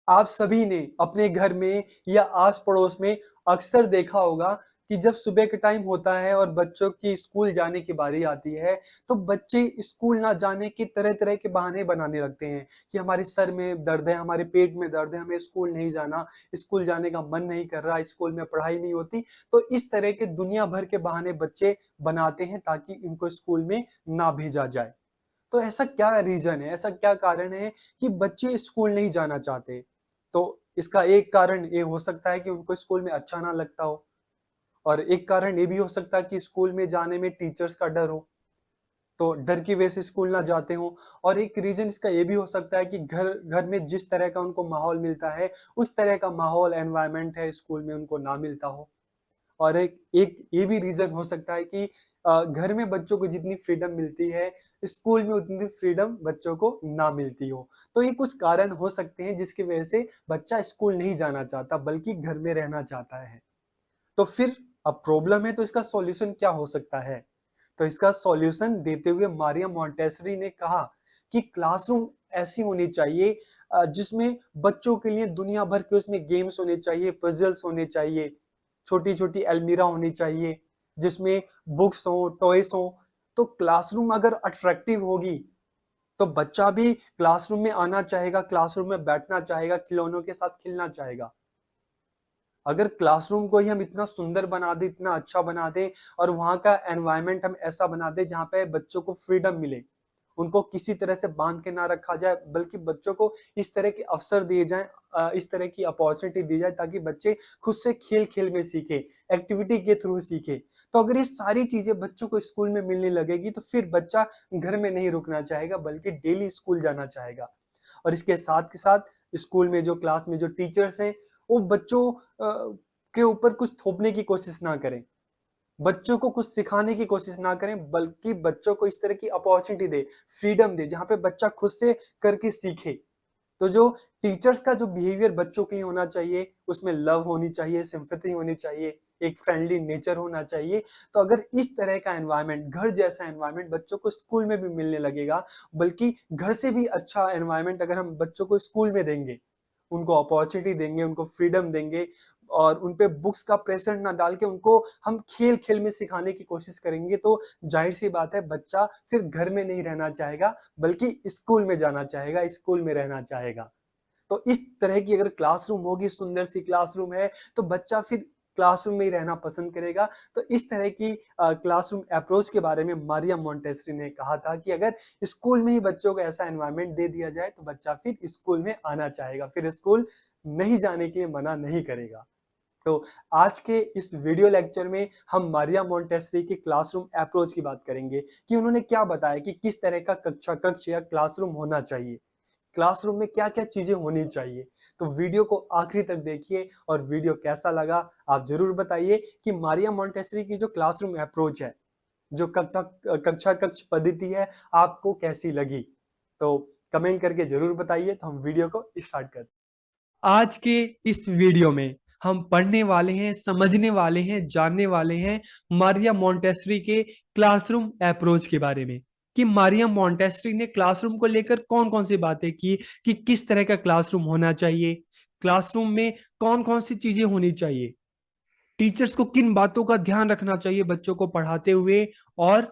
आप सभी ने अपने घर में या आस-पड़ोस में अक्सर देखा होगा कि जब सुबह का टाइम होता है और बच्चों की स्कूल जाने की बारी आती है, तो बच्चे स्कूल ना जाने के तरह-तरह के बहाने बनाने लगते हैं कि हमारे सर में दर्द है, हमारे पेट में दर्द है, हमें स्कूल नहीं जाना, स्कूल जाने का मन नहीं कर रहा, स्कूल में पढ़ाई नहीं होती। तो इस तरह के दुनिया भर के बहाने बच्चे बनाते हैं ताकि उनको स्कूल में ना भेजा जाए। तो ऐसा क्या रीज़न है, ऐसा क्या कारण है कि बच्चे स्कूल नहीं जाना चाहते? तो इसका एक कारण ये हो सकता है कि उनको स्कूल में अच्छा ना लगता हो और एक कारण ये भी हो सकता है कि स्कूल में जाने में टीचर्स का डर हो, तो डर की वजह से स्कूल ना जाते हों और एक रीज़न इसका ये भी हो सकता है कि घर घर में जिस तरह का उनको माहौल मिलता है, उस तरह का माहौल एनवायरनमेंट है स्कूल में उनको ना मिलता हो। और एक एक ये भी रीज़न हो सकता है कि घर में बच्चों को जितनी फ्रीडम मिलती है, स्कूल में उतनी फ्रीडम बच्चों को ना मिलती हो। तो ये कुछ कारण हो सकते हैं जिसकी वजह से बच्चा स्कूल नहीं जाना चाहता बल्कि घर में रहना चाहता है। तो फिर अब प्रॉब्लम है तो इसका सॉल्यूशन क्या हो सकता है? तो इसका सॉल्यूशन देते हुए मारिया मोंटेसरी ने कहा कि क्लासरूम ऐसी होनी चाहिए जिसमें बच्चों के लिए दुनिया भर के उसमें गेम्स होने चाहिए, पज़ल्स होने चाहिए, छोटी-छोटी अलमीरा होनी चाहिए, जिसमें बुक्स हों, टॉयज़ हों। तो क्लासरूम अगर अट्रैक्टिव होगी, तो बच्चा भी क्लासरूम में आना चाहेगा, क्लासरूम में बैठना चाहेगा, खिलौनों के साथ खेलना चाहेगा। अगर क्लासरूम को ही हम इतना सुंदर बना दें, इतना अच्छा बना दें और वहाँ का एनवायरनमेंट हम ऐसा बना दें जहाँ पे बच्चों को फ्रीडम मिले, उनको किसी तरह से बाँध के ना रखा जाए बल्कि बच्चों को इस तरह के अवसर दिए जाएँ इस तरह की अपॉर्च्युनिटी दी जाए ताकि बच्चे खुद से खेल-खेल में सीखें, एक्टिविटी के थ्रू सीखें। तो अगर ये सारी चीज़ें बच्चों को स्कूल में मिलने लगेगी तो फिर बच्चा घर में नहीं रुकना चाहेगा बल्कि डेली स्कूल जाना चाहेगा। और इसके साथ के साथ स्कूल में जो क्लास में जो टीचर्स हैं, वो बच्चों के ऊपर कुछ थोपने की कोशिश ना करें। बच्चों को कुछ सिखाने की कोशिश ना करें, बल्कि बच्चों को इस तरह की अपॉर्च्युनिटी दें, फ्रीडम दें, जहाँ पे बच्चा खुद से करके सीखे। तो जो टीचर्स का जो बिहेवियर बच्चों के लिए होना चाहिए, उसमें लव होनी चाहिए, सिम्पैथी होनी चाहिए, एक फ्रेंडली नेचर होना चाहिए। तो अगर इस तरह का एनवायरनमेंट, घर जैसा एनवायरनमेंट बच्चों को स्कूल में भी मिलने लगेगा, बल्कि घर से भी अच्छा एनवायरनमेंट अगर हम बच्चों को स्कूल में देंगे, उनको अपॉर्च्युनिटी देंगे, उनको फ्रीडम देंगे और उन पे बुक्स का प्रेशर ना डाल के उनको हम खेल-खेल में सिखाने की कोशिश करेंगे, तो ज़ाहिर-सी बात है बच्चा फिर घर में नहीं रहना चाहेगा, बल्कि स्कूल में जाना चाहेगा, स्कूल में रहना चाहेगा। तो इस तरह की अगर क्लासरूम होगी, सुंदर सी क्लासरूम है, तो बच्चा फिर क्लासरूम में ही रहना पसंद करेगा। तो इस तरह की क्लासरूम अप्रोच के बारे में मारिया मोंटेसरी ने कहा था कि अगर स्कूल में ही बच्चों को ऐसा एनवायरनमेंट दे दिया जाए, तो बच्चा फिर स्कूल में आना चाहेगा, फिर स्कूल नहीं जाने के लिए मना नहीं करेगा। तो आज के इस वीडियो लेक्चर में हम मारिया मोंटेसरी की क्लासरूम अप्रोच की बात करेंगे कि उन्होंने क्या बताया कि किस तरह का कक्षा कक्ष या क्लासरूम होना चाहिए। क्लासरूम में क्या-क्या चीज़ें होनी चाहिए। तो वीडियो को आखिरी तक देखिए और वीडियो कैसा लगा आप ज़रूर बताइए कि मारिया मोंटेसरी की जो क्लासरूम अप्रोच है, जो कक्षा कक्ष पद्धति है, आपको कैसी लगी? तो कमेंट करके ज़रूर बताइए तो हम वीडियो को स्टार्ट करते हैं। आज के इस वीडियो में हम पढ़ने वाले हैं, समझने वाले हैं, जानने वाले हैं मारिया मोंटेसरी के क्लासरूम अप्रोच के बारे में कि मारिया मोंटेसरी ने क्लासरूम को लेकर कौन-कौन सी बातें की कि किस तरह का क्लासरूम होना चाहिए, क्लासरूम में कौन-कौन सी चीजें होनी चाहिए, टीचर्स को किन बातों का ध्यान रखना चाहिए बच्चों को पढ़ाते हुए और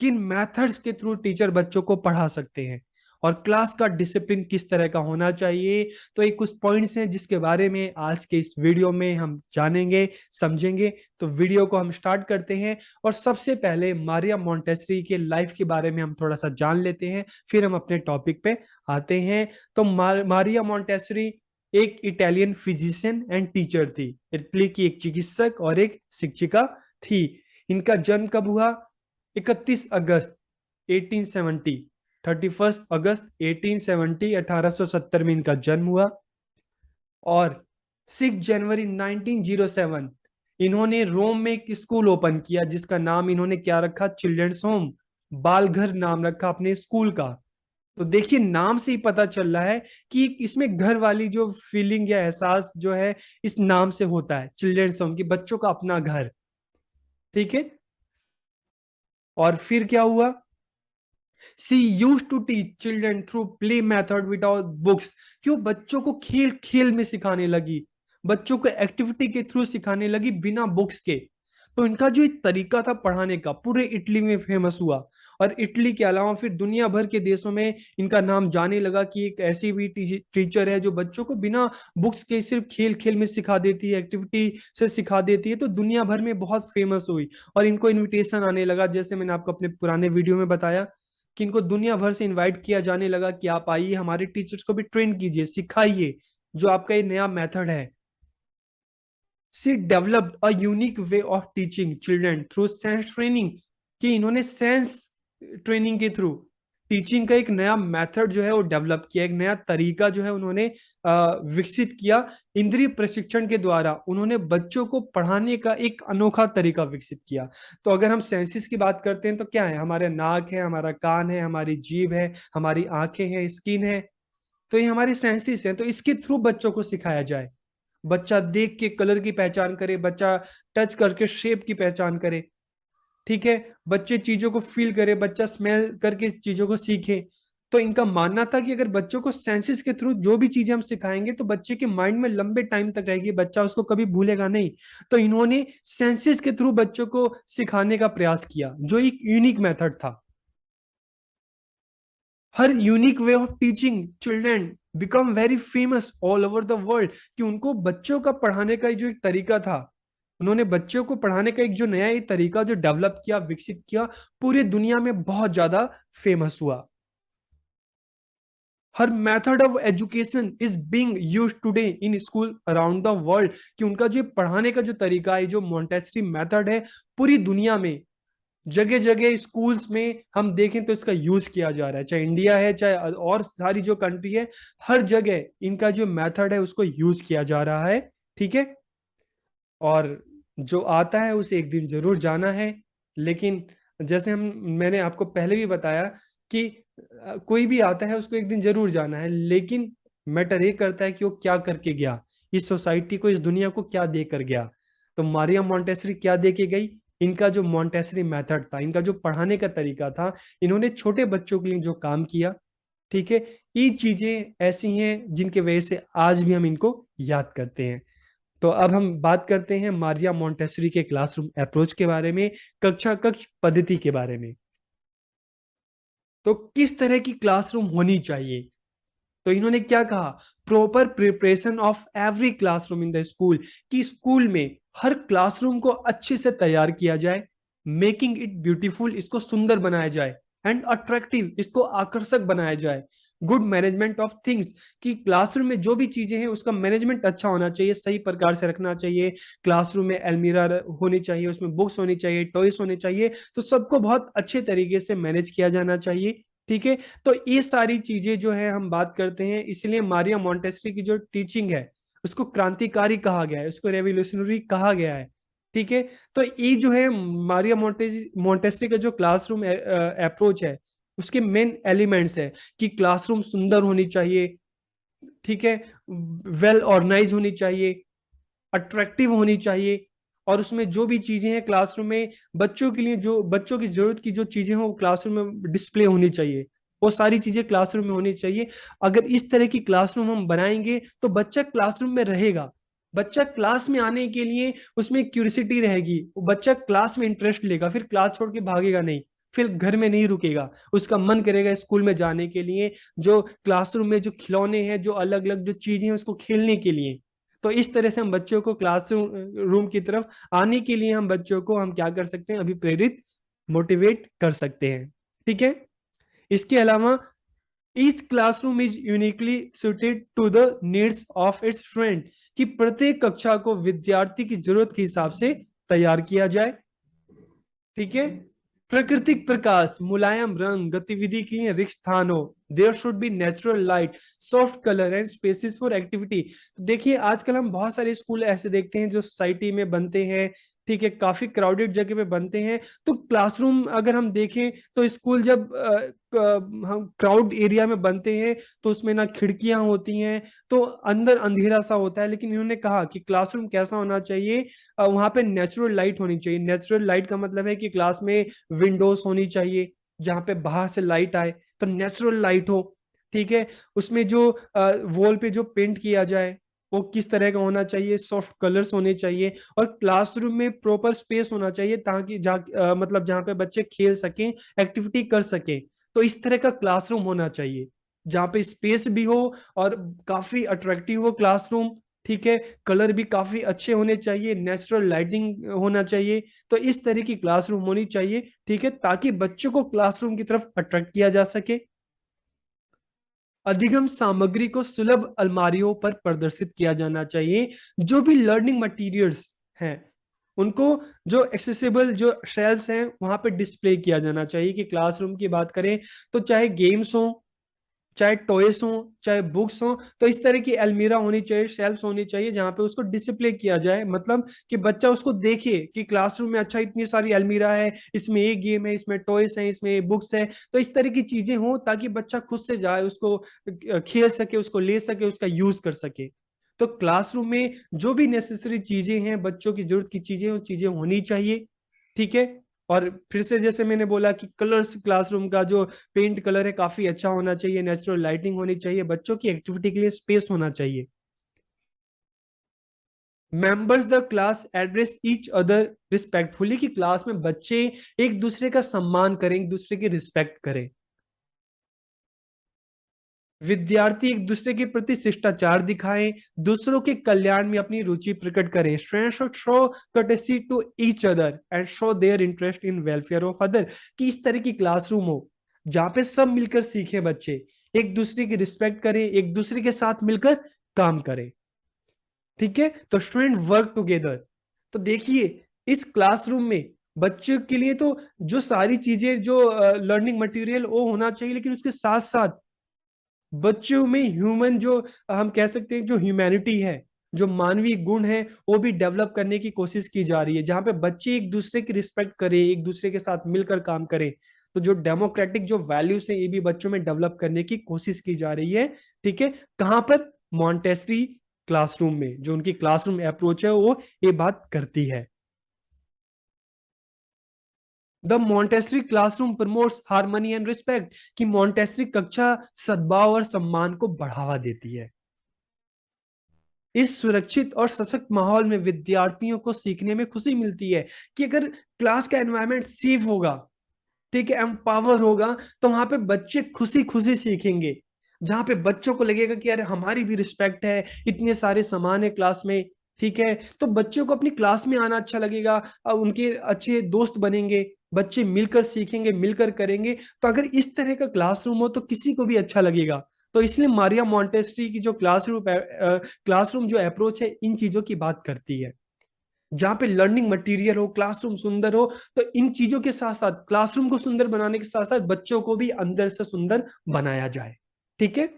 किन मेथड्स के थ्रू टीचर बच्चों को पढ़ा सकते हैं और क्लास का डिसिप्लिन किस तरह का होना चाहिए। तो ये कुछ पॉइंट्स हैं जिसके बारे में आज के इस वीडियो में हम जानेंगे, समझेंगे। तो वीडियो को हम स्टार्ट करते हैं और सबसे पहले मारिया मोंटेसरी के लाइफ के बारे में हम थोड़ा सा जान लेते हैं, फिर हम अपने टॉपिक पे आते हैं। तो मारिया मोंटेसरी एक इटालियन फिजिशियन एंड टीचर थी। इटली की एक चिकित्सक और एक शिक्षिका थी। इनका जन्म कब हुआ? 31 अगस्त 1870, 31 अगस्त 1870 1870 में इनका जन्म हुआ और 6 जनवरी 1907 इन्होंने रोम में एक स्कूल ओपन किया जिसका नाम इन्होंने क्या रखा? चिल्ड्रंस होम, बाल घर नाम रखा अपने स्कूल का। तो देखिए नाम से ही पता चल रहा है कि इसमें घर वाली जो फीलिंग या एहसास जो है इस नाम से होता है, चिल्ड्रंस होम की बच्चों का अपना घर। ठीक है। और फिर क्या हुआ? She used to teach children through play method without books. क्यों? बच्चों को खेल खेल में सिखाने लगी, बच्चों को एक्टिविटी के थ्रू सिखाने लगी बिना बुक्स के। तो इनका जो एक तरीका था पढ़ाने का पूरे इटली में फेमस हुआ, और इटली के अलावा फिर दुनिया भर के देशों में इनका नाम जाने लगा कि एक ऐसी भी टीचर है जो बच्चों को बिना बुक्स के सिर्फ खेल खेल में सिखा देती है, एक्टिविटी से सिखा देती है। तो दुनिया भर में बहुत फेमस हुई और इनको इनविटेशन आने लगा, जैसे मैंने आपको अपने पुराने वीडियो में बताया कि इनको दुनिया भर से इनवाइट किया जाने लगा कि आप आइए, हमारे टीचर्स को भी ट्रेन कीजिए, सिखाइए जो आपका ये नया मेथड है। She developed a unique way of teaching children through sense training, कि इन्होंने सेंस ट्रेनिंग के थ्रू टीचिंग का एक नया मेथड जो है वो डेवलप किया, एक नया तरीका जो है उन्होंने विकसित किया। इंद्रिय प्रशिक्षण के द्वारा उन्होंने बच्चों को पढ़ाने का एक अनोखा तरीका विकसित किया। तो अगर हम सेंसेस की बात करते हैं तो क्या है? हमारे नाक है, हमारा कान है, हमारी जीभ है, हमारी आंखें हैं, स्किन है। तो ये हमारे सेंसेस हैं। तो इसके थ्रू बच्चों को सिखाया जाए, बच्चा देख के कलर की पहचान करे, बच्चा टच करके शेप की पहचान करे, ठीक है, बच्चे चीजों को फील करे, बच्चा स्मेल करके चीजों को सीखे। तो इनका मानना था कि अगर बच्चों को सेंसेस के थ्रू जो भी चीजें हम सिखाएंगे तो बच्चे के माइंड में लंबे टाइम तक रहेगी, बच्चा उसको कभी भूलेगा नहीं। तो इन्होंने सेंसेस के थ्रू बच्चों को सिखाने का प्रयास किया, जो एक यूनिक मेथड था। Her unique way of teaching children become very famous all over the world, कि उनको बच्चों का पढ़ाने का जो एक तरीका था, उन्होंने बच्चों को पढ़ाने का एक जो नया एक तरीका जो डेवलप किया, विकसित किया, पूरी दुनिया में बहुत ज्यादा फेमस हुआ। Her method of education is being used today in school around the world, कि उनका जो पढ़ाने का जो तरीका है, जो मॉन्टेसरी मेथड है, पूरी दुनिया में जगह जगह स्कूल्स में हम देखें तो इसका यूज किया जा रहा है, चाहे इंडिया है चाहे और सारी जो कंट्री है, हर जगह इनका जो मेथड है उसको यूज किया जा रहा है, ठीक है। और जो आता है उसे एक दिन जरूर जाना है। लेकिन जैसे हम मैंने आपको पहले भी बताया कि कोई भी आता है उसको एक दिन जरूर जाना है, लेकिन मैटर ये करता है कि वो क्या करके गया, इस सोसाइटी को, इस दुनिया को क्या देकर गया। तो मारिया मॉन्टेसरी क्या दे के गई? इनका जो मॉन्टेसरी मेथड था, इनका जो पढ़ाने का तरीका था, इन्होंने छोटे बच्चों के लिए जो काम किया, ठीक है, ये चीजें ऐसी हैं जिनके वजह से आज भी हम इनको याद करते हैं। तो अब हम बात करते हैं मारिया मॉन्टेसरी के क्लासरूम अप्रोच के बारे में, कक्षा कक्ष पद्धति के बारे में। तो किस तरह की क्लासरूम होनी चाहिए? तो इन्होंने क्या कहा? Proper preparation of every classroom in the school, कि स्कूल में हर क्लासरूम को अच्छे से तैयार किया जाए, मेकिंग इट ब्यूटीफुल, इसको सुंदर बनाया जाए, एंड अट्रैक्टिव, इसको आकर्षक बनाया जाए। गुड मैनेजमेंट ऑफ थिंग्स, कि क्लासरूम में जो भी चीजें हैं उसका मैनेजमेंट अच्छा होना चाहिए, सही प्रकार से रखना चाहिए। क्लासरूम में अलमीरा होनी चाहिए, उसमें बुक्स होनी चाहिए, टॉयस होने चाहिए, तो सबको बहुत अच्छे तरीके से मैनेज किया जाना चाहिए, ठीक है। तो ये सारी चीजें जो है हम बात करते हैं, इसलिए मारिया मॉन्टेसरी की जो टीचिंग है उसको क्रांतिकारी कहा गया है, उसको रेवोल्यूशनरी कहा गया है, ठीक है। तो ये जो है मारिया मॉन्टेसरी का जो क्लासरूम अप्रोच है, उसके मेन एलिमेंट्स है कि क्लासरूम सुंदर होनी चाहिए, ठीक है, वेल ऑर्गेनाइज होनी चाहिए, अट्रैक्टिव होनी चाहिए, और उसमें जो भी चीजें हैं क्लासरूम में बच्चों के लिए, जो बच्चों की जरूरत की जो चीजें हैं वो क्लासरूम में डिस्प्ले होनी चाहिए, वो सारी चीजें क्लासरूम में होनी चाहिए। अगर इस तरह की क्लासरूम हम बनाएंगे तो बच्चा क्लासरूम में रहेगा, बच्चा क्लास में आने के लिए उसमें क्यूरियोसिटी रहेगी, वो बच्चा क्लास में इंटरेस्ट लेगा, फिर क्लास छोड़ के भागेगा नहीं, फिर घर में नहीं रुकेगा, उसका मन करेगा स्कूल में जाने के लिए, जो क्लासरूम में जो खिलौने हैं, जो अलग अलग जो चीजें हैं उसको खेलने के लिए। तो इस तरह से हम बच्चों को क्लासरूम रूम की तरफ आने के लिए हम बच्चों को हम क्या कर सकते हैं? अभी प्रेरित, मोटिवेट कर सकते हैं, ठीक है। इसके अलावा each classroom is uniquely suited to the needs of its student, कि प्रत्येक कक्षा को विद्यार्थी की जरूरत के हिसाब से तैयार किया जाए, ठीक है। प्राकृतिक प्रकाश, मुलायम रंग, गतिविधि के लिए रिक्त स्थान हो, there should be natural light, soft colour and spaces for activity. तो देखिए आजकल हम बहुत सारे स्कूल ऐसे देखते हैं जो सोसाइटी में बनते हैं, ठीक है, काफी क्राउडेड जगह पे बनते हैं। तो क्लासरूम अगर हम देखें तो स्कूल जब हम क्राउड एरिया में बनते हैं तो उसमें ना खिड़कियां होती हैं, तो अंदर अंधेरा सा होता है। लेकिन इन्होंने कहा कि क्लासरूम कैसा होना चाहिए? वहां पे नेचुरल लाइट होनी चाहिए। नेचुरल लाइट का मतलब है कि क्लास में विंडोज होनी चाहिए जहाँ पे बाहर से लाइट आए तो नेचुरल लाइट हो, ठीक है। उसमें जो वॉल पे जो पेंट किया जाए वो किस तरह का होना चाहिए, सॉफ्ट कलर्स होने चाहिए, और क्लासरूम में प्रॉपर स्पेस होना चाहिए ताकि मतलब जहाँ पे बच्चे खेल सकें, एक्टिविटी कर सकें। तो इस तरह का क्लासरूम होना चाहिए जहाँ पे स्पेस भी हो और काफी अट्रैक्टिव हो क्लासरूम, ठीक है। कलर भी काफी अच्छे होने चाहिए, नेचुरल लाइटिंग होना चाहिए। तो इस तरह की क्लासरूम होनी चाहिए, ठीक है, ताकि बच्चों को क्लासरूम की तरफ अट्रैक्ट किया जा सके। अधिगम सामग्री को सुलभ अलमारियों पर प्रदर्शित किया जाना चाहिए। जो भी लर्निंग मटेरियल्स हैं उनको, जो एक्सेसिबल जो शेल्फ्स हैं वहां पे डिस्प्ले किया जाना चाहिए। कि क्लासरूम की बात करें तो चाहे गेम्स हो, चाहे टॉयस हो, चाहे बुक्स हो, तो इस तरह की अलमीरा होनी चाहिए, शेल्फ्स होनी चाहिए जहां पे उसको डिस्प्ले किया जाए। मतलब कि बच्चा उसको देखे कि क्लासरूम में अच्छा इतनी सारी अलमीरा है, इसमें एक गेम है, इसमें टॉयस है, इसमें बुक्स है। तो इस तरह की चीजें हो ताकि बच्चा खुद से जाए, उसको खेल सके, उसको ले सके, उसका यूज कर सके। तो क्लासरूम में जो भी नेसेसरी चीजें हैं, बच्चों की जरूरत की चीजें, वो चीजें होनी चाहिए, ठीक है। और फिर से जैसे मैंने बोला कि कलर्स, क्लासरूम का जो पेंट कलर है काफी अच्छा होना चाहिए, नेचुरल लाइटिंग होनी चाहिए, बच्चों की एक्टिविटी के लिए स्पेस होना चाहिए। Members the class address each other respectfully, कि क्लास में बच्चे एक दूसरे का सम्मान करें, एक दूसरे की रिस्पेक्ट करें। विद्यार्थी एक दूसरे के प्रति शिष्टाचार दिखाएं, दूसरों के कल्याण में अपनी रुचि प्रकट करें। Students should show courtesy to each other and show their interest in welfare of other. कि इस तरह की क्लासरूम हो जहां पे सब मिलकर सीखे, बच्चे एक दूसरे की रिस्पेक्ट करें, एक दूसरे के साथ मिलकर काम करें, ठीक है। तो स्टूडेंट वर्क टुगेदर। तो देखिए इस क्लासरूम में बच्चों के लिए तो जो सारी चीजें, जो लर्निंग मटेरियल वो होना चाहिए, लेकिन उसके साथ साथ बच्चों में ह्यूमन, जो हम कह सकते हैं जो ह्यूमैनिटी है, जो मानवीय गुण है, वो भी डेवलप करने की कोशिश की जा रही है, जहां पे बच्चे एक दूसरे की रिस्पेक्ट करें, एक दूसरे के साथ मिलकर काम करें। तो जो डेमोक्रेटिक जो वैल्यूज है ये भी बच्चों में डेवलप करने की कोशिश की जा रही है, ठीक है। कहां पर? मॉन्टेसरी क्लासरूम में, जो उनकी क्लासरूम अप्रोच है वो ये बात करती है। The Montessori classroom promotes harmony and respect, कि मॉन्टेसरी कक्षा सद्भाव और सम्मान को बढ़ावा देती है। इस सुरक्षित और सशक्त माहौल में विद्यार्थियों को सीखने में खुशी मिलती है। कि अगर क्लास का एनवायरनमेंट सेफ होगा, ठीक है, एम्पावर होगा, तो वहां पे बच्चे खुशी खुशी सीखेंगे। जहां पे बच्चों को लगेगा कि अरे हमारी भी रिस्पेक्ट है, इतने सारे सामान है क्लास में, ठीक है, तो बच्चों को अपनी क्लास में आना अच्छा लगेगा, उनके अच्छे दोस्त बनेंगे, बच्चे मिलकर सीखेंगे, मिलकर करेंगे। तो अगर इस तरह का क्लासरूम हो तो किसी को भी अच्छा लगेगा। तो इसलिए मारिया मॉन्टेसरी की जो क्लासरूम जो अप्रोच है इन चीजों की बात करती है। जहां पे लर्निंग मटेरियल हो, क्लासरूम सुंदर हो, तो इन चीजों के साथ साथ, क्लासरूम को सुंदर बनाने के साथ साथ बच्चों को भी अंदर से सुंदर बनाया जाए, ठीक है।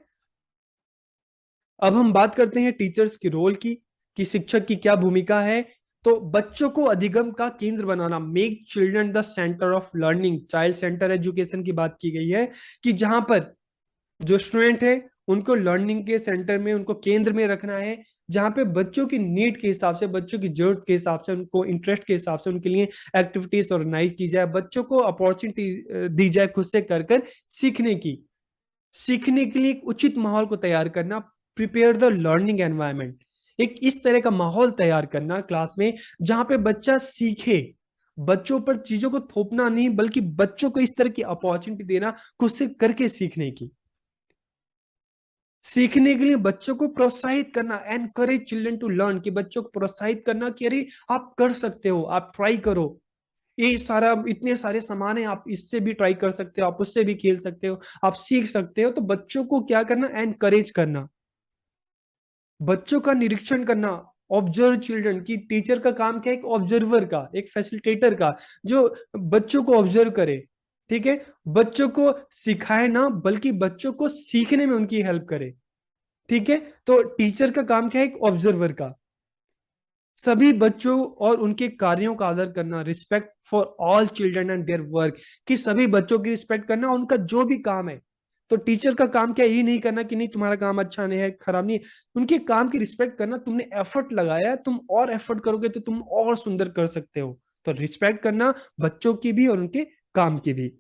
अब हम बात करते हैं टीचर्स की रोल की, कि शिक्षक की क्या भूमिका है। तो बच्चों को अधिगम का केंद्र बनाना, make children the centre of learning, child centre education की बात की गई है। कि जहां पर जो स्टूडेंट है उनको लर्निंग के सेंटर में, उनको केंद्र में रखना है, जहां पे बच्चों की नीड के हिसाब से, बच्चों की जरूरत के हिसाब से, उनको इंटरेस्ट के हिसाब से उनके लिए एक्टिविटीज ऑर्गेनाइज की जाए, बच्चों को अपॉर्चुनिटी दी जाए खुद से कर कर सीखने की। सीखने के लिए एक उचित माहौल को तैयार करना, प्रिपेयर द लर्निंग एनवायरनमेंट, एक इस तरह का माहौल तैयार करना क्लास में जहां पे बच्चा सीखे। बच्चों पर चीजों को थोपना नहीं, बल्कि बच्चों को इस तरह की अपॉर्चुनिटी देना खुद से करके सीखने की। सीखने के लिए बच्चों को प्रोत्साहित करना, एनकरेज चिल्ड्रन टू लर्न, कि बच्चों को प्रोत्साहित करना कि अरे आप कर सकते हो, आप ट्राई करो, ये सारा इतने सारे सामान है, आप इससे भी ट्राई कर सकते हो, आप उससे भी खेल सकते हो, आप सीख सकते हो। तो बच्चों को क्या करना? एनकरेज करना, बच्चों का निरीक्षण करना, ऑब्जर्व चिल्ड्रन, की टीचर का काम क्या है? एक ऑब्जर्वर का, एक फैसिलिटेटर का, जो बच्चों को ऑब्जर्व करे, ठीक है, बच्चों को सिखाए ना, बल्कि बच्चों को सीखने में उनकी हेल्प करे, ठीक है। तो टीचर का काम क्या है? एक ऑब्जर्वर का। सभी बच्चों और उनके कार्यों का आदर करना, respect for all children and their work, कि सभी बच्चों की रिस्पेक्ट करना, उनका जो भी काम है। तो टीचर का काम क्या, यही नहीं करना कि नहीं तुम्हारा काम अच्छा नहीं है, खराब नहीं है, उनके काम की रिस्पेक्ट करना। तुमने एफर्ट लगाया, तुम और एफर्ट करोगे तो तुम और सुंदर कर सकते हो। तो रिस्पेक्ट करना बच्चों की भी और उनके काम की भी।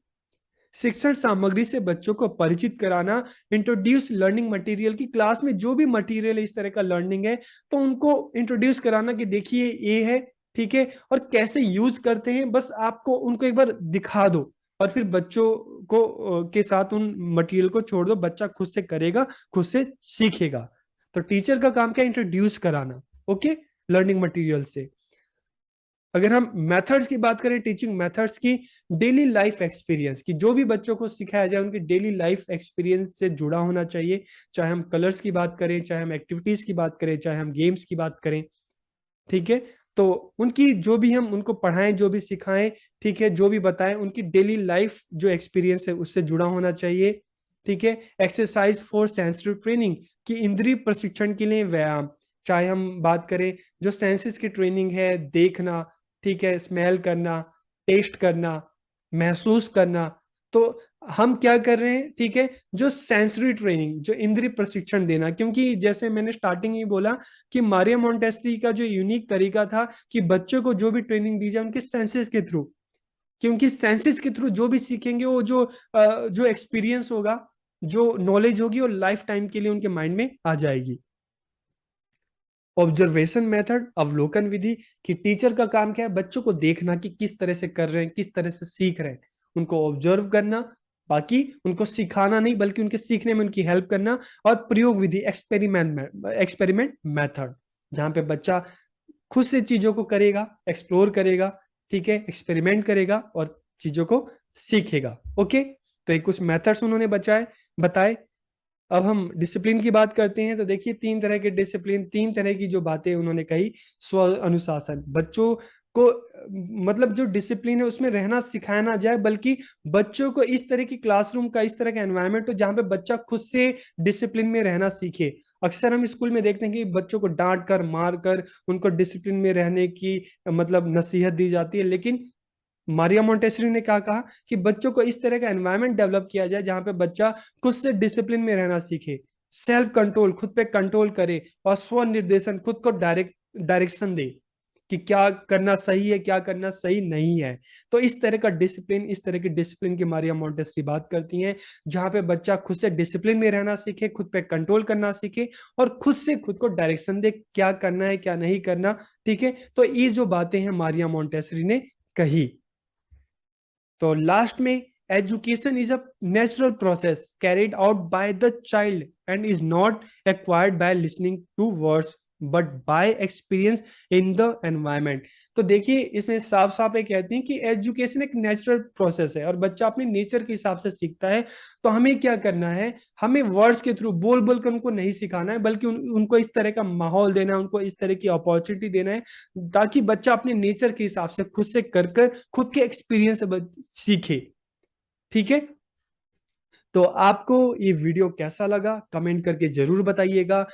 शिक्षण सामग्री से बच्चों को परिचित कराना, इंट्रोड्यूस लर्निंग मटेरियल की क्लास में जो भी मटेरियल इस तरह का लर्निंग है तो उनको इंट्रोड्यूस कराना कि देखिए ये है, ठीक है, और कैसे यूज करते हैं, बस आपको उनको एक बार दिखा दो और फिर बच्चों को के साथ उन मटेरियल को छोड़ दो, बच्चा खुद से करेगा, खुद से सीखेगा। तो टीचर का काम क्या, इंट्रोड्यूस कराना, ओके, लर्निंग मटेरियल से। अगर हम मेथड्स की बात करें, टीचिंग मेथड्स की, डेली लाइफ एक्सपीरियंस की, जो भी बच्चों को सिखाया जाए उनकी डेली लाइफ एक्सपीरियंस से जुड़ा होना चाहिए। चाहे हम कलर्स की बात करें, चाहे हम एक्टिविटीज की बात करें, चाहे हम गेम्स की बात करें, ठीक है। तो उनकी जो भी हम उनको पढ़ाएं, जो भी सिखाएं, ठीक है, जो भी बताएं, उनकी डेली लाइफ जो एक्सपीरियंस है उससे जुड़ा होना चाहिए, ठीक है। एक्सरसाइज फॉर सेंसरी ट्रेनिंग, कि इंद्रिय प्रशिक्षण के लिए व्यायाम, चाहे हम बात करें जो सेंसेस की ट्रेनिंग है, देखना, ठीक है, स्मेल करना, टेस्ट करना, महसूस करना, तो हम क्या कर रहे हैं, ठीक है, जो सेंसरी ट्रेनिंग, जो इंद्रिय प्रशिक्षण देना, क्योंकि जैसे मैंने स्टार्टिंग में बोला कि मारिया मोंटेसरी का जो यूनिक तरीका था कि बच्चों को जो भी ट्रेनिंग दी जाए उनके सेंसेस के थ्रू, क्योंकि सेंसेस के थ्रू जो भी सीखेंगे वो जो एक्सपीरियंस होगा, जो नॉलेज होगी, वो लाइफ टाइम के लिए उनके माइंड में आ जाएगी। ऑब्जर्वेशन मेथड, अवलोकन विधि, कि टीचर का काम क्या है, बच्चों को देखना कि किस तरह से कर रहे हैं, किस तरह से सीख रहे हैं, उनको ऑब्जर्व करना, बाकी उनको सिखाना नहीं बल्कि उनके सीखने में उनकी हेल्प करना। और प्रयोग विधि, एक्सपेरिमेंट मेथड, जहां पे बच्चा खुद से चीजों को करेगा, एक्सप्लोर करेगा, ठीक है, एक्सपेरिमेंट करेगा और चीजों को सीखेगा, ओके। तो ये कुछ मेथड्स उन्होंने बताए। अब हम डिसिप्लिन की बात करते हैं, तो देखिए तीन तरह के डिसिप्लिन, तीन तरह की जो बातें उन्होंने कही। स्व अनुशासन, बच्चों को मतलब जो डिसिप्लिन है उसमें रहना सिखाया ना जाए, बल्कि बच्चों को इस तरह की क्लासरूम का, इस तरह का एनवायरनमेंट हो जहां पे बच्चा खुद से डिसिप्लिन में रहना सीखे। अक्सर हम स्कूल में देखते हैं कि बच्चों को डांट कर, मार कर उनको डिसिप्लिन में रहने की मतलब नसीहत दी जाती है, लेकिन मारिया मोंटेसरी ने क्या कहा कि बच्चों को इस तरह का एनवायरनमेंट डेवलप किया जाए जहां पे बच्चा खुद से डिसिप्लिन में रहना सीखे, सेल्फ कंट्रोल, खुद पे कंट्रोल करे, और स्व निर्देशन, खुद को डायरेक्शन दे कि क्या करना सही है, क्या करना सही नहीं है। तो इस तरह का डिसिप्लिन, इस तरह की डिसिप्लिन की मारिया मोंटेसरी बात करती हैं, जहां पे बच्चा खुद से डिसिप्लिन में रहना सीखे, खुद पे कंट्रोल करना सीखे और खुद से खुद को डायरेक्शन दे, क्या करना है क्या नहीं करना, ठीक है। तो ये जो बातें हैं मारिया मोंटेसरी ने कही। तो लास्ट में, education is a natural process carried out by the child and is not acquired by listening to words but by experience in the environment. तो देखिए इसमें साफ साफ ये कहती हैं कि एजुकेशन एक नेचुरल प्रोसेस है और बच्चा अपने नेचर के हिसाब से सीखता है। तो हमें क्या करना है, हमें वर्ड्स के थ्रू बोल बोल कर उनको नहीं सिखाना है, बल्कि उनको इस तरह का माहौल देना है, उनको इस तरह की अपॉर्चुनिटी देना है ताकि बच्चा अपने नेचर के हिसाब से खुद से कर खुद के एक्सपीरियंस से सीखे, ठीक है। तो आपको ये वीडियो कैसा लगा कमेंट करके जरूर बताइएगा।